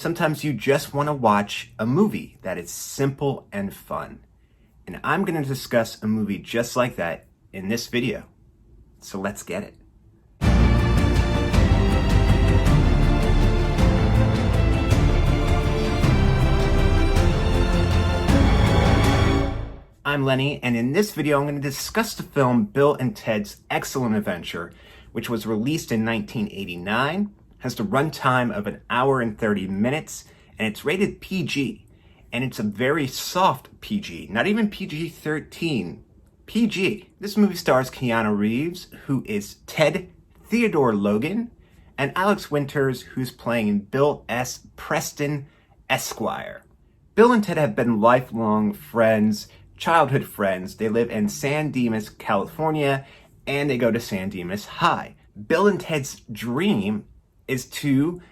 Sometimes you just want to watch a movie that is simple and fun. And I'm going to discuss a movie just like that in this video. So let's get it. I'm Lenny, and in this video I'm going to discuss the film Bill and Ted's Excellent Adventure, which was released in 1989, has the runtime of 1 hour and 30 minutes, and it's rated PG. And it's a very soft PG, not even PG-13, PG. This movie stars Keanu Reeves, who is Ted Theodore Logan, and Alex Winters, who's playing Bill S. Preston Esquire. Bill and Ted have been lifelong friends, childhood friends. They live in San Dimas, California, and they go to San Dimas High. Bill and Ted's dream is to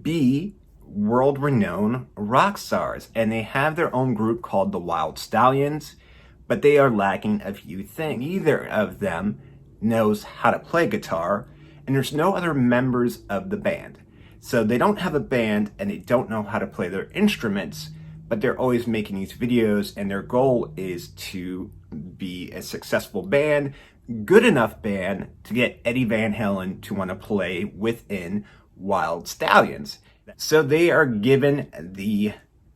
be world-renowned rock stars, and they have their own group called the Wild Stallions, but they are lacking a few things. Neither of them knows how to play guitar, and there's no other members of the band. So they don't have a band, and they don't know how to play their instruments, but they're always making these videos, and their goal is to be a successful band, good enough band to get Eddie Van Halen to want to play within Wild Stallions. So they are given the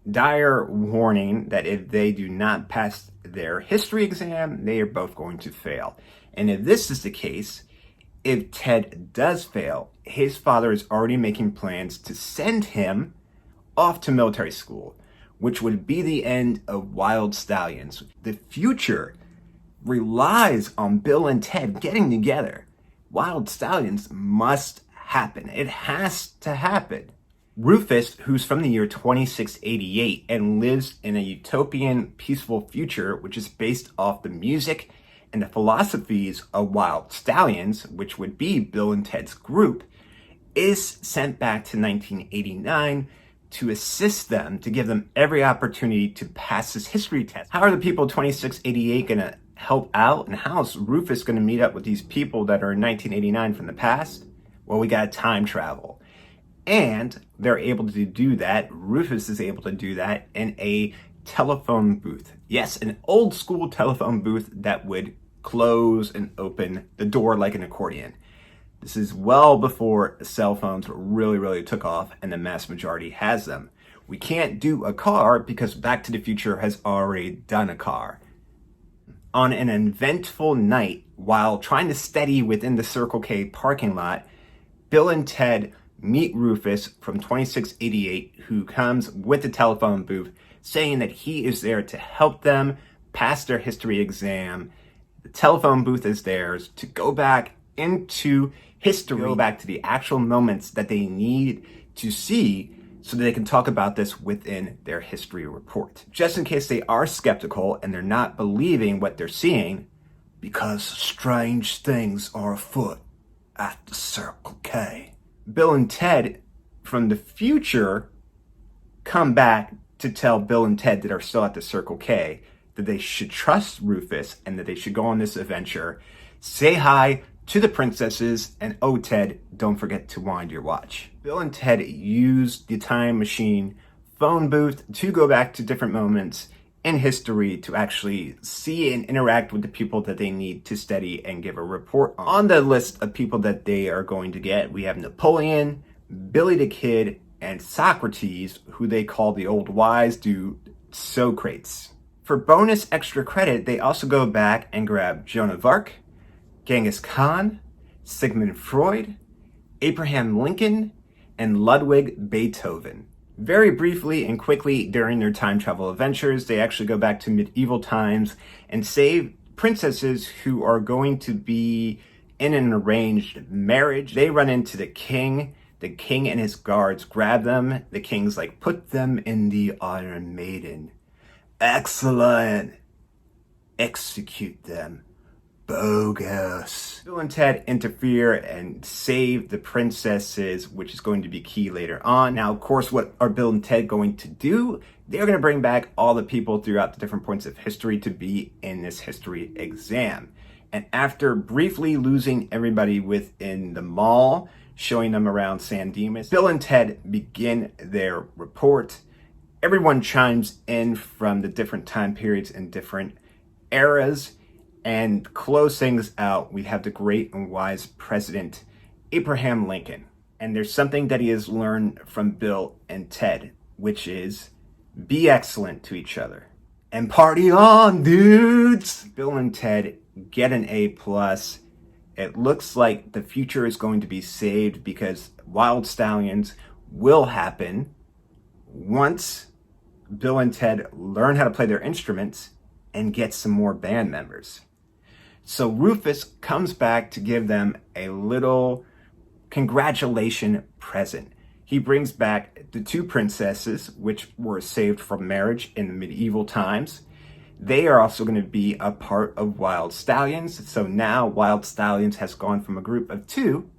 dire warning that if they do not pass their history exam, they are both going to fail. And if this is the case, if Ted does fail, his father is already making plans to send him off to military school, which would be the end of Wild Stallions. The future relies on Bill and Ted getting together. Wild Stallions must happen. It has to happen. Rufus, who's from the year 2688 and lives in a utopian, peaceful future, which is based off the music and the philosophies of Wild Stallions, which would be Bill and Ted's group, is sent back to 1989 to assist them, to give them every opportunity to pass this history test. How are the people of 2688 going to help out? And how is Rufus going to meet up with these people that are in 1989 from the past? Well, we got time travel. And they're able to do that. Rufus is able to do that in a telephone booth. Yes, an old school telephone booth that would close and open the door like an accordion. This is well before cell phones really took off, and the mass majority has them. We can't do a car because Back to the Future has already done a car. On an eventful night, while trying to steady within the Circle K parking lot, Bill and Ted meet Rufus from 2688, who comes with the telephone booth saying that he is there to help them pass their history exam. The telephone booth is theirs to go back into history, go back to the actual moments that they need to see so that they can talk about this within their history report. Just in case they are skeptical and they're not believing what they're seeing, because strange things are afoot at the Circle K. Bill and Ted from the future come back to tell Bill and Ted that are still at the Circle K that they should trust Rufus and that they should go on this adventure, say hi to the princesses, and oh Ted, don't forget to wind your watch. Bill and Ted use the time machine phone booth to go back to different moments in history to actually see and interact with the people that they need to study and give a report on. On the list of people that they are going to get, we have Napoleon, Billy the Kid, and Socrates, who they call the old wise dude, Socrates. For bonus extra credit, they also go back and grab Joan of Arc, Genghis Khan, Sigmund Freud, Abraham Lincoln, and Ludwig Beethoven. Very briefly and quickly during their time travel adventures, they actually go back to medieval times and save princesses who are going to be in an arranged marriage. They run into the king. The king and his guards grab them. The king's like, put them in the Iron Maiden. Excellent. Execute them. Bogus. Bill and Ted interfere and save the princesses, which is going to be key later on. Now, of course, what are Bill and Ted going to do? They're going to bring back all the people throughout the different points of history to be in this history exam. And after briefly losing everybody within the mall showing them around San Dimas. Bill and Ted begin their report. Everyone chimes in from the different time periods and different eras. And close things out, we have the great and wise President Abraham Lincoln. And there's something that he has learned from Bill and Ted, which is be excellent to each other. And party on, dudes! Bill and Ted get an A+. It looks like the future is going to be saved because Wild Stallions will happen once Bill and Ted learn how to play their instruments and get some more band members. So Rufus comes back to give them a little congratulation present. He brings back the two princesses, which were saved from marriage in the medieval times. They are also going to be a part of Wild Stallions. So now Wild Stallions has gone from a group of 2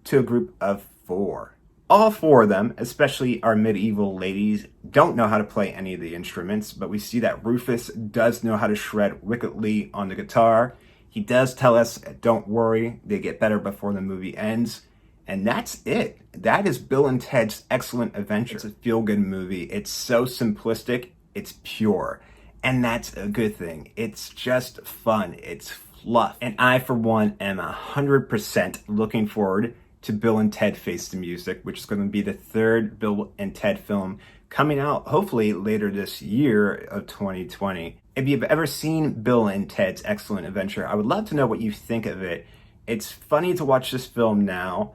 to a group of 4. All 4 of them, especially our medieval ladies, don't know how to play any of the instruments, but we see that Rufus does know how to shred wickedly on the guitar. He does tell us, don't worry, they get better before the movie ends. And that's it. That is Bill and Ted's Excellent Adventure. It's a feel-good movie. It's so simplistic, it's pure. And that's a good thing. It's just fun. It's fluff. And I, for one, am 100% looking forward to Bill and Ted Face the Music, which is going to be the 3rd Bill and Ted film coming out hopefully later this year of 2020. If you've ever seen Bill and Ted's Excellent Adventure, I would love to know what you think of it. It's funny to watch this film now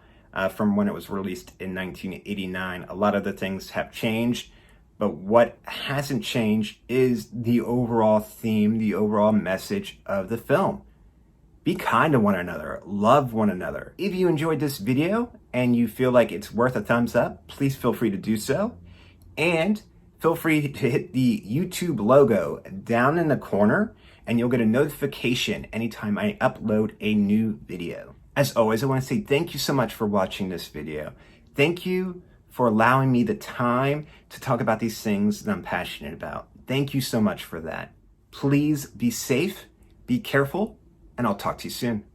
from when it was released in 1989. A lot of the things have changed, but what hasn't changed is the overall theme, the overall message of the film. Be kind to one another, love one another. If you enjoyed this video and you feel like it's worth a thumbs up, please feel free to do so. And feel free to hit the YouTube logo down in the corner and you'll get a notification anytime I upload a new video. As always, I want to say thank you so much for watching this video. Thank you for allowing me the time to talk about these things that I'm passionate about. Thank you so much for that. Please be safe, be careful, and I'll talk to you soon.